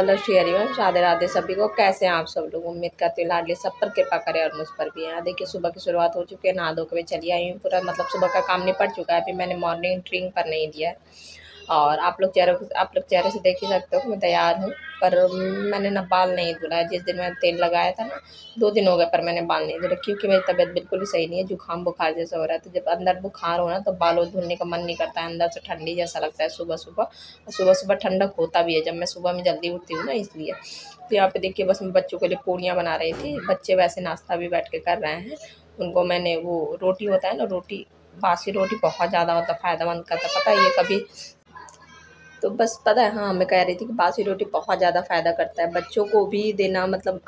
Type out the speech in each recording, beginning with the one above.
All Shri Harivansh. Radhe Radhe सभी को। कैसे हैं आप सब लोग? उम्मीद करती हूँ लाडली सब पर कृपा करे और मुझ पर भी है। देखिए सुबह की शुरुआत हो चुकी है, नहा धो के मैं चली आई हूँ। पूरा मतलब सुबह का काम निपट चुका है। अभी मैंने मॉर्निंग ड्रिंक पर नहीं दिया है। और आप लोग चेहरे से देख ही सकते हो कि मैं तैयार हूँ। पर मैंने ना बाल नहीं धुला है। जिस दिन मैंने तेल लगाया था ना, 2 दिन हो गए, पर मैंने बाल नहीं धुला क्योंकि मेरी तबीयत बिल्कुल भी सही नहीं है। जुकाम बुखार जैसा हो रहा है, तो जब अंदर बुखार हो ना तो बालों धुलने का मन नहीं करता है। अंदर से ठंडी जैसा लगता है सुबह सुबह। और सुबह सुबह ठंडक होता भी है जब मैं सुबह में जल्दी उठती हूँ ना, इसलिए। तो यहाँ पे देखिए बस मैं बच्चों के लिए पूड़ियाँ बना रही थी। बच्चे वैसे नाश्ता भी बैठ के कर रहे हैं। उनको मैंने वो रोटी होता है ना, रोटी, बासी रोटी बहुत ज़्यादा मतलब फ़ायदेमंद करता है, पता है ये कभी। तो बस पता है, हाँ, मैं कह रही थी कि बासी रोटी बहुत ज़्यादा फ़ायदा करता है। बच्चों को भी देना मतलब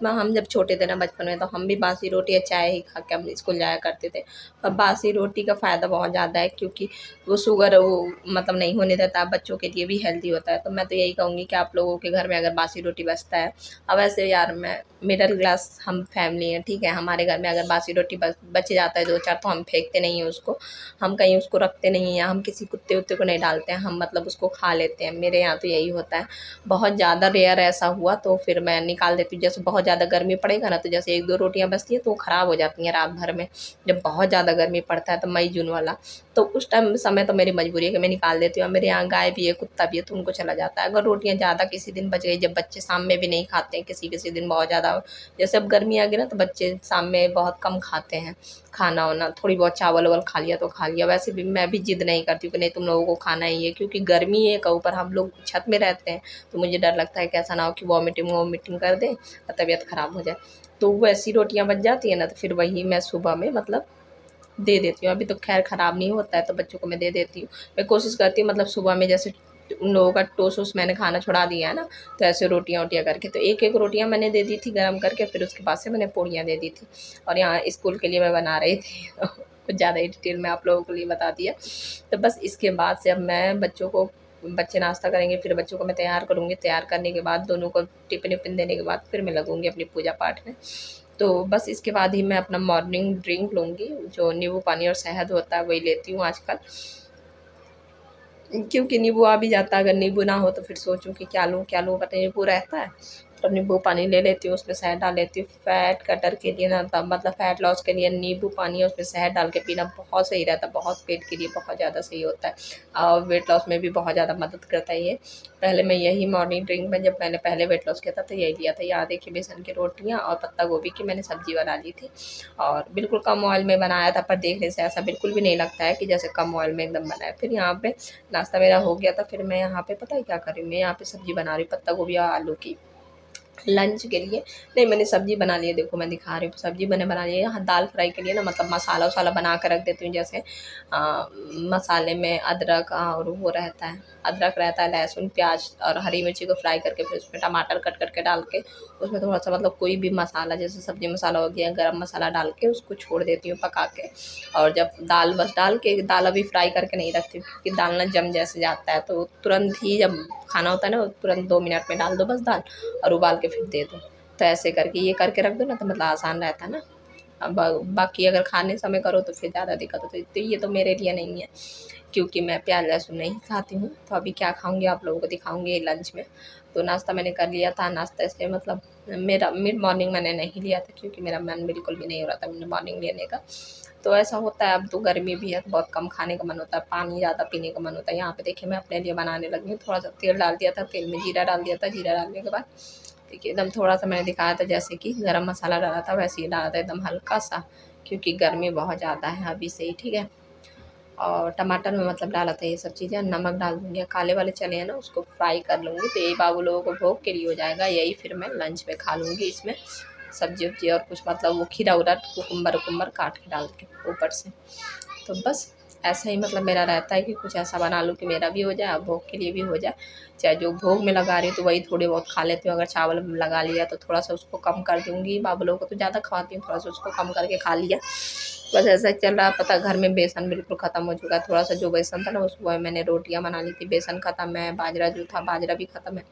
हम जब छोटे थे ना बचपन में, तो हम भी बासी रोटी या चाय ही खा के हम स्कूल जाया करते थे। पर बासी रोटी का फ़ायदा बहुत ज़्यादा है क्योंकि वो शुगर वो मतलब नहीं होने देता, बच्चों के लिए भी हेल्दी होता है। तो मैं तो यही कहूँगी कि आप लोगों के घर में अगर बासी रोटी बचता है, अब ऐसे यार मैं मिडिल क्लास हम फैमिली है, ठीक है, हमारे घर में अगर बासी रोटी बच जाता है 2-4, तो हम फेंकते नहीं हैं उसको। हम कहीं उसको रखते नहीं हैं, या हम किसी कुत्ते उत्ते को नहीं डालते हैं, हम मतलब उसको खा लेते हैं। मेरे यहाँ तो यही होता है। बहुत ज़्यादा रेयर ऐसा हुआ तो फिर मैं निकाल देती हूँ। जैसे बहुत ज़्यादा गर्मी पड़ेगा ना, तो जैसे 1-2 रोटियाँ बचती हैं तो वो ख़राब हो जाती हैं रात भर में। जब बहुत ज़्यादा गर्मी पड़ता है तो मई जून वाला, तो उस समय तो मेरी मजबूरी है कि मैं निकाल देती हूँ। मेरे यहाँ गाय भी है, कुत्ता भी है, तो उनको चला जाता है। अगर रोटियाँ ज़्यादा किसी दिन बच गई, जब बच्चे शाम में भी नहीं खाते हैं, किसी किसी दिन बहुत ज़्यादा, जैसे अब गर्मी आ गई ना, तो बच्चे शाम में बहुत कम खाते हैं खाना वाना। थोड़ी बहुत चावल वावल खा लिया तो खा लिया। वैसे भी मैं भी ज़िद नहीं करती हूँ कि नहीं तुम लोगों को खाना ही है, क्योंकि गर्मी है, ऊपर हम लोग छत में रहते हैं, तो मुझे डर लगता है कि ऐसा ना हो कि वॉमिटिंग कर दें और तबीयत ख़राब हो जाए। तो वैसी रोटियाँ बच जाती हैं ना, तो फिर वही मैं सुबह में मतलब दे देती हूँ। अभी तो खैर ख़राब नहीं होता है, तो बच्चों को मैं दे देती हूँ। मैं कोशिश करती हूँ मतलब सुबह में, जैसे उन लोगों का टोस्ट वोस्ट मैंने खाना छुड़ा दिया है ना, तो ऐसे रोटियाँ वोटियाँ करके, तो एक एक रोटियाँ मैंने दे दी थी गरम करके, फिर उसके बाद से मैंने पूड़ियाँ दे दी थी। और यहाँ स्कूल के लिए मैं बना रही थी कुछ ज़्यादा ही डिटेल में आप लोगों के लिए बता दिया। तो बस इसके बाद से अब मैं बच्चे नाश्ता करेंगे, फिर बच्चों को मैं तैयार करूँगी। तैयार करने के बाद दोनों को टिफ़िन विफ़िन देने के बाद फिर मैं लगूँगी अपनी पूजा पाठ में। तो बस इसके बाद ही मैं अपना मॉर्निंग ड्रिंक लूँगी, जो नींबू पानी और शहद होता है वही लेती हूँ आजकल, क्योंकि नींबू आ भी जाता है। अगर नींबू ना हो तो फिर सोचूं कि क्या लूँ, बट नींबू रहता है तो नींबू पानी ले लेती हूँ, उसमें शहद डाल लेती हूँ। फैट कटर के लिए ना, तब मतलब फ़ैट लॉस के लिए नींबू पानी और उसमें शहद डाल के पीना बहुत सही रहता है। बहुत पेट के लिए बहुत ज़्यादा सही होता है, और वेट लॉस में भी बहुत ज़्यादा मदद करता है ये। पहले मैं यही मॉर्निंग ड्रिंक में, जब मैंने पहले वेट लॉस किया था तो यही लिया था। यहाँ देखिए बेसन की रोटियाँ और पत्ता गोभी की मैंने सब्ज़ी बना ली थी, और बिल्कुल कम ऑयल में बनाया था। पर देखने से ऐसा बिल्कुल भी नहीं लगता है कि जैसे कम ऑयल में एकदम बनाया। फिर यहाँ पे नाश्ता मेरा हो गया था। फिर मैं यहाँ पे पता है क्या कर रही हूँ, मैं यहाँ पे सब्ज़ी बना रही हूँ पत्ता गोभी और आलू की, लंच के लिए। नहीं, मैंने सब्ज़ी बना ली है, देखो मैं दिखा रही हूँ। सब्ज़ी मैंने बना ली है। यहाँ दाल फ्राई के लिए ना मतलब मसाला वसाला बना कर रख देती हूँ। जैसे मसाले में अदरक और वो रहता है, अदरक रहता है, लहसुन प्याज और हरी मिर्ची को फ्राई करके, फिर उसमें टमाटर कट करके डाल के, उसमें थोड़ा सा मतलब कोई भी मसाला, जैसे सब्ज़ी मसाला हो गया, गरम मसाला डाल के उसको छोड़ देती हूँ पका के। और जब दाल बस डाल के, दाल अभी फ्राई करके नहीं रखती हूँ क्योंकि दाल ना जम जैसे जाता है, तो तुरंत ही जब खाना होता है ना, तुरंत 2 मिनट में डाल दो बस दाल, और उबाल के फिर दे दो। तो ऐसे करके ये करके रख दो ना, तो मतलब आसान रहता है ना। अब बाकी अगर खाने समय करो तो फिर ज़्यादा दिक्कत होती है। तो ये तो मेरे लिए नहीं है, क्योंकि मैं प्याज लहसुन नहीं खाती हूँ। तो अभी क्या खाऊंगी आप लोगों को दिखाऊंगी लंच में। तो नाश्ता मैंने कर लिया था। नाश्ता से मतलब मेरा मिड मॉर्निंग मैंने नहीं लिया था क्योंकि मेरा मन बिल्कुल भी नहीं हो रहा था मिड मॉर्निंग लेने का। तो ऐसा होता है, अब तो गर्मी भी है तो बहुत कम खाने का मन होता है, पानी ज़्यादा पीने का मन होता है। यहाँ पे देखिए मैं अपने लिए बनाने लगी हूँ। थोड़ा सा तेल डाल दिया था, तेल में जीरा डाल दिया था। जीरा डालने के बाद देखिए एकदम थोड़ा सा मैंने दिखाया था, जैसे कि गरम मसाला डाला था वैसे ही डाला था, एकदम हल्का सा, क्योंकि गर्मी बहुत ज़्यादा है अभी से ही, ठीक है। और टमाटर में मतलब डाला था ये सब चीज़ें। नमक डाल दूँगी, काले वाले चने हैं ना उसको फ्राई कर लूँगी। तो यही बाबू लोगों को भोग के लिए हो जाएगा, यही फिर मैं लंच में खा लूँगी। इसमें सब्जी वब्जी और कुछ मतलब वो खीरा उरा कुकुम्बर उकुम्बर काट के डाल के ऊपर से। तो बस ऐसा ही मतलब मेरा रहता है कि कुछ ऐसा बना लूँ कि मेरा भी हो जाए और भोग के लिए भी हो जाए। चाहे जो भोग में लगा रही हूँ तो वही थोड़े बहुत खा लेती हूँ। अगर चावल लगा लिया तो थोड़ा सा उसको कम कर दूँगी। बाबू लोगों को तो ज़्यादा खवाती हूँ, थोड़ा सा उसको कम करके खा लिया। बस ऐसा ही चल रहा है। पता घर में बेसन बिल्कुल ख़त्म हो चुका है। थोड़ा सा जो बेसन था ना, सुबह मैंने रोटियाँ बना ली थी, बेसन ख़त्म है, बाजरा जो था बाजरा भी ख़त्म है।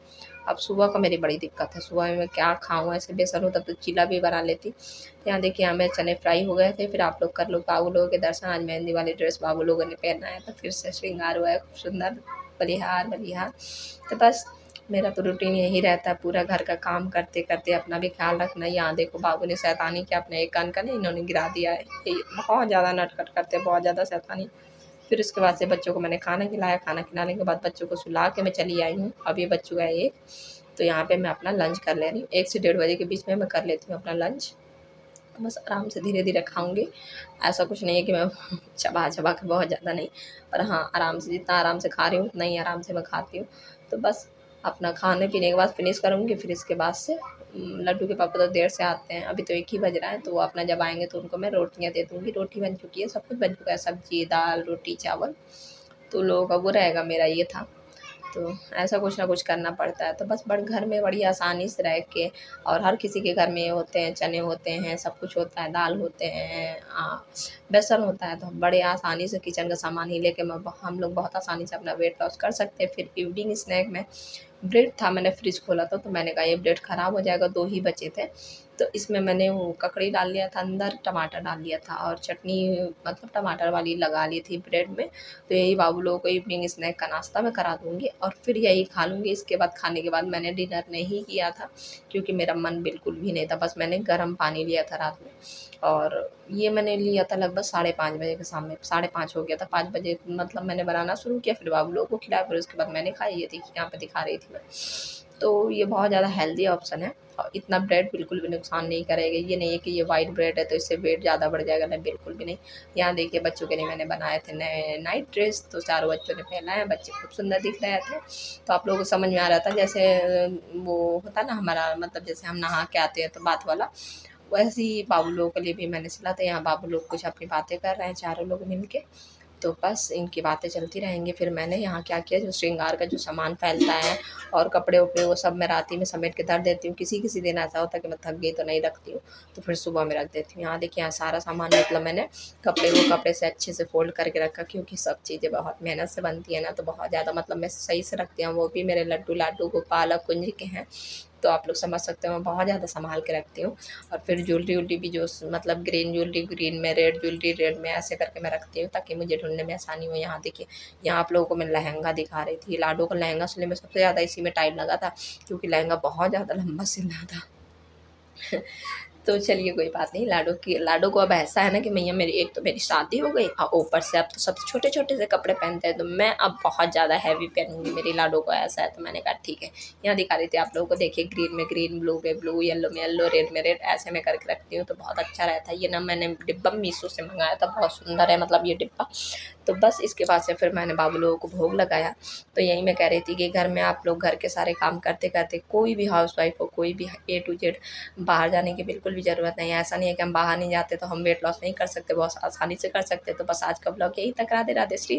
अब सुबह का मेरी बड़ी दिक्कत है, सुबह में मैं क्या खाऊँ? ऐसे बेसन होता तो चीला भी बना लेती। यहाँ देखिए यहाँ मेरे चने फ्राई हो गए थे। फिर आप लोग कर लो बाबू लोगों के दर्शन। आज मेहंदी वाली ड्रेस बाबू लोगों ने पहना है, तो फिर से श्रृंगार हुआ है खूब सुंदर, बलिहार बलिहार। तो बस मेरा तो रूटीन यही रहता है, पूरा घर का काम करते करते अपना भी ख्याल रखना। यहाँ देखो बाबू ने शैतानी किया, अपने एक कान का नहीं इन्होंने गिरा दिया है। ये बहुत ज़्यादा नटखट करते हैं, बहुत ज़्यादा शैतानी। फिर उसके बाद से बच्चों को मैंने खाना खिलाया, खाना खिलाने के बाद बच्चों को सुला के मैं चली आई हूँ। अब ये बज चुका है 1, तो यहाँ पे मैं अपना लंच कर ले रही हूँ। 1 से 1:30 बजे के बीच में मैं कर लेती हूँ अपना लंच। बस आराम से धीरे-धीरे खाऊँगी। ऐसा कुछ नहीं है कि मैं चबा-चबा के, बहुत ज़्यादा नहीं, पर हाँ, आराम से, जितना आराम से खा रही हूँ उतना ही आराम से मैं खाती हूँ। तो बस अपना खाने-पीने के बाद फ़िनिश करूँगी, फिर इसके बाद से लड्डू के पापा तो देर से आते हैं, अभी तो 1 ही बज रहा है, तो वो अपना जब आएँगे तो उनको मैं रोटियाँ दे दूँगी। रोटी बन चुकी है, सब कुछ बन चुका है, सब्ज़ी, दाल, रोटी, चावल, तो लोगों का वो रहेगा, मेरा ये था। तो ऐसा कुछ ना कुछ करना पड़ता है। तो बस घर में बड़ी आसानी से रह के, और हर किसी के घर में ये होते हैं, चने होते हैं, सब कुछ होता है, दाल होते हैं, बेसन होता है, तो हम बड़े आसानी से किचन का सामान ही लेके हम लोग बहुत आसानी से अपना वेट लॉस कर सकते हैं। फिर इवनिंग स्नैक में ब्रेड था, मैंने फ्रिज खोला था तो मैंने कहा ये ब्रेड ख़राब हो जाएगा, 2 ही बचे थे, तो इसमें मैंने वो ककड़ी डाल लिया था अंदर, टमाटर डाल लिया था और चटनी मतलब टमाटर वाली लगा ली थी ब्रेड में। तो यही बाबू लोगों को इवनिंग स्नैक का नाश्ता मैं करा दूँगी और फिर यही खा लूँगी। इसके बाद खाने के बाद मैंने डिनर नहीं किया था, क्योंकि मेरा मन बिल्कुल भी नहीं था। बस मैंने गर्म पानी लिया था रात में, और ये मैंने लिया था लगभग 5:30 बजे के सामने, 5:30 हो गया था। 5 बजे मतलब मैंने बनाना शुरू किया, फिर बाबू लोगों को खिलाया, फिर उसके बाद मैंने खाई। ये देखिए यहाँ पे दिखा रही थी मैं। तो ये बहुत ज़्यादा हेल्दी ऑप्शन है, और इतना ब्रेड बिल्कुल भी नुकसान नहीं करेगा। ये नहीं है कि ये वाइट ब्रेड है तो इससे वेट ज़्यादा बढ़ जाएगा, नहीं, बिल्कुल भी नहीं। यहाँ देखिए बच्चों के लिए मैंने बनाए थे नए नाइट ड्रेस, तो चारों बच्चों ने पहना है, बच्चे खूब सुंदर दिख रहे थे। तो आप लोगों को समझ में आ रहा था, जैसे वो होता है ना हमारा, मतलब जैसे हम नहा के आते हैं तो बात वाला, वैसे ही बाबू लोगों के लिए भी मैंने सिला था। यहाँ बाबू लोग कुछ अपनी बातें कर रहे हैं, चारों लोग मिल के, तो बस इनकी बातें चलती रहेंगी। फिर मैंने यहाँ क्या किया, जो श्रृंगार का जो सामान फैलता है और कपड़े-वपड़े, वो सब मैं रात ही में समेट के धर देती हूँ। किसी-किसी दिन ऐसा होता है कि मैं थक गई तो नहीं रखती हूँ, तो फिर सुबह में रख देती हूँ। यहाँ देखिए, यहाँ सारा सामान मतलब मैंने कपड़े से अच्छे से फ़ोल्ड करके रखा, क्योंकि सब चीज़ें बहुत मेहनत से बनती है ना, तो बहुत ज़्यादा मतलब मैं सही से रखती हूँ। वो भी मेरे लड्डू लाडू गोपाल और कुंज के हैं, तो आप लोग समझ सकते हो मैं बहुत ज़्यादा सँभाल के रखती हूँ। और फिर ज्वेलरी भी जो मतलब ग्रीन ज्वेलरी ग्रीन में, रेड ज्वेलरी रेड में, ऐसे करके मैं रखती हूँ ताकि मुझे ढूँढने में आसानी हो। यहाँ देखिए, यहाँ आप लोगों को मैं लहंगा दिखा रही थी। लाडो का लहंगा सिलने में सबसे ज़्यादा इसी में टाइम लगा था, क्योंकि लहंगा बहुत ज़्यादा लंबा सिलना था। तो चलिए कोई बात नहीं, लाडो को अब ऐसा है ना कि मैया मेरी, एक तो मेरी शादी हो गई और ऊपर से अब तो सब छोटे-छोटे से कपड़े पहनते हैं, तो मैं अब बहुत ज़्यादा हैवी पहनूँगी, मेरी लाडो को ऐसा है। तो मैंने कहा ठीक है। यहाँ दिखा रही थी आप लोगों को, देखिए ग्रीन में ग्रीन, ब्लू में ब्लू, येलो में येलो, रेड में रेड, ऐसे मैं करके रखती हूँ, तो बहुत अच्छा रहता है। ये ना मैंने डिब्बा मीशो से मंगाया था, बहुत सुंदर है मतलब ये डिब्बा। तो बस इसके बाद से फिर मैंने बाबू लोगों को भोग लगाया। तो यही मैं कह रही थी कि घर में आप लोग घर के सारे काम करते-करते, कोई भी हाउसवाइफ़ हो, कोई भी ए टू जेड, बाहर जाने की बिल्कुल भी ज़रूरत नहीं है। ऐसा नहीं है कि हम बाहर नहीं जाते तो हम वेट लॉस नहीं कर सकते, बहुत आसानी से कर सकते हैं। तो बस आज का ब्लॉग यहीं तक। राधे राधे, श्री